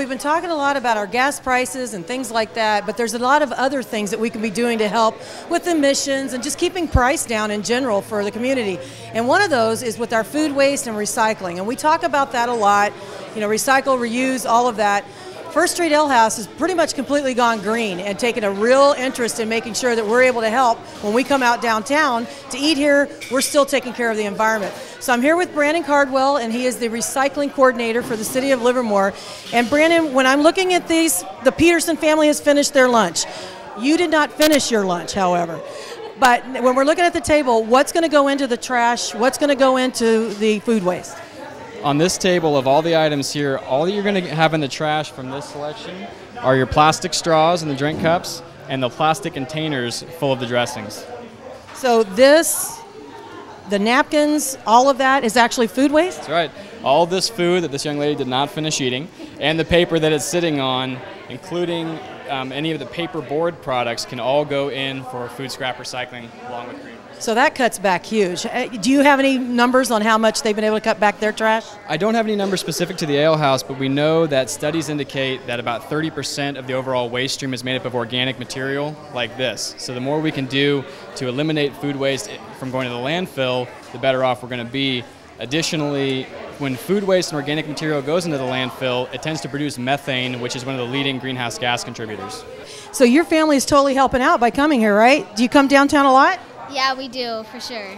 we've been talking a lot about our gas prices and things like that, but there's a lot of other things that we can be doing to help with emissions and just keeping price down in general for the community. And one of those is with our food waste and recycling. And we talk about that a lot, you know, recycle, reuse, all of that. First Street Ale House has pretty much completely gone green and taken a real interest in making sure that we're able to help when we come out downtown to eat here. We're still taking care of the environment. So I'm here with Brandon Cardwell, and he is the recycling coordinator for the city of Livermore. And Brandon, when I'm looking at these, the Peterson family has finished their lunch. You did not finish your lunch, however. But when we're looking at the table, what's going to go into the trash? What's going to go into the food waste? On this table of all the items here, all you're going to have in the trash from this selection are your plastic straws and the drink cups and the plastic containers full of the dressings. So this, the napkins, all of that is actually food waste? That's right. All this food that this young lady did not finish eating and the paper that it's sitting on, including any of the paper board products, can all go in for food scrap recycling along with green. So that cuts back huge. Do you have any numbers on how much they've been able to cut back their trash? I don't have any numbers specific to the ale house, but we know that studies indicate that about 30% of the overall waste stream is made up of organic material like this. So the more we can do to eliminate food waste from going to the landfill, the better off we're going to be. Additionally, when food waste and organic material goes into the landfill, it tends to produce methane, which is one of the leading greenhouse gas contributors. So your family is totally helping out by coming here, right? Do you come downtown a lot? Yeah, we do, for sure.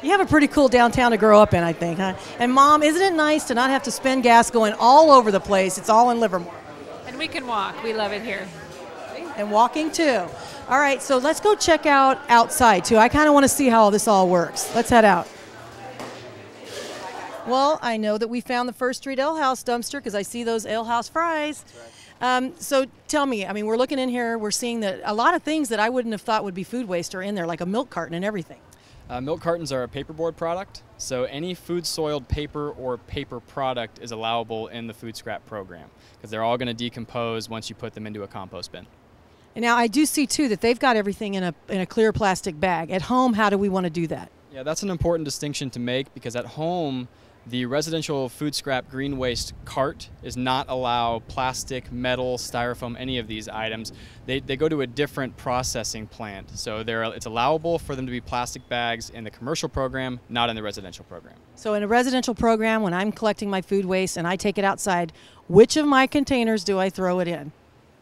You have a pretty cool downtown to grow up in, I think, huh? And Mom, isn't it nice to not have to spend gas going all over the place? It's all in Livermore. And we can walk. We love it here. And walking too. All right, so let's go check out outside too. I kind of want to see how this all works. Let's head out. Well, I know that we found the First Street Ale House dumpster because I see those Ale House fries. So tell me, I mean, we're looking in here, we're seeing that a lot of things that I wouldn't have thought would be food waste are in there, like a milk carton and everything. Milk cartons are a paperboard product, so any food-soiled paper or paper product is allowable in the food scrap program because they're all going to decompose once you put them into a compost bin. And now I do see, too, that they've got everything in a clear plastic bag. At home, how do we want to do that? Yeah, that's an important distinction to make because at home, the residential food scrap green waste cart does not allow plastic, metal, styrofoam, any of these items. They go to a different processing plant. So it's allowable for them to be plastic bags in the commercial program, not in the residential program. So in a residential program, when I'm collecting my food waste and I take it outside, which of my containers do I throw it in?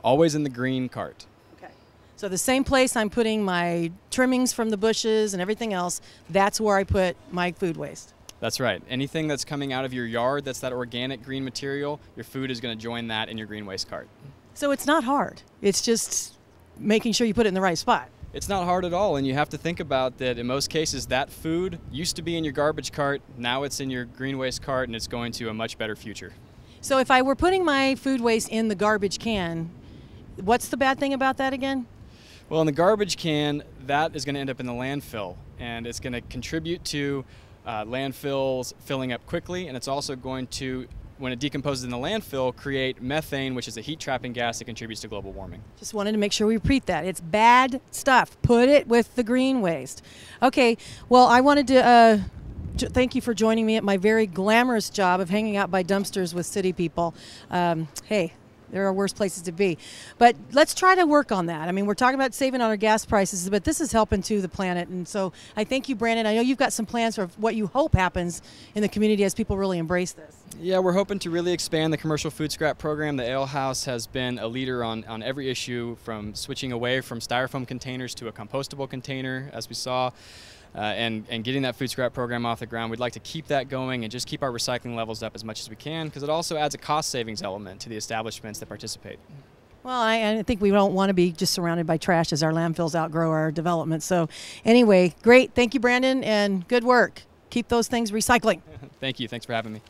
Always in the green cart. Okay. So the same place I'm putting my trimmings from the bushes and everything else, that's where I put my food waste. That's right. Anything that's coming out of your yard that's that organic green material, your food is going to join that in your green waste cart. So it's not hard. It's just making sure you put it in the right spot. It's not hard at all, and you have to think about that in most cases that food used to be in your garbage cart, now it's in your green waste cart, and it's going to a much better future. So if I were putting my food waste in the garbage can, what's the bad thing about that again? Well, in the garbage can, that is going to end up in the landfill, and it's going to contribute to landfills filling up quickly, and it's also going to, when it decomposes in the landfill, create methane, which is a heat-trapping gas that contributes to global warming. Just wanted to make sure we repeat that. It's bad stuff. Put it with the green waste. Okay, well, I wanted to thank you for joining me at my very glamorous job of hanging out by dumpsters with city people. Hey, there are worse places to be. But let's try to work on that. I mean, we're talking about saving on our gas prices, but this is helping to the planet. And so I thank you, Brandon. I know you've got some plans for what you hope happens in the community as people really embrace this. Yeah, we're hoping to really expand the commercial food scrap program. The Ale House has been a leader on every issue, from switching away from styrofoam containers to a compostable container, as we saw. And getting that food scrap program off the ground. We'd like to keep that going and just keep our recycling levels up as much as we can because it also adds a cost savings element to the establishments that participate. Well, I think we don't want to be just surrounded by trash as our landfills outgrow our development. So anyway, great. Thank you, Brandon, and good work. Keep those things recycling. Thank you. Thanks for having me.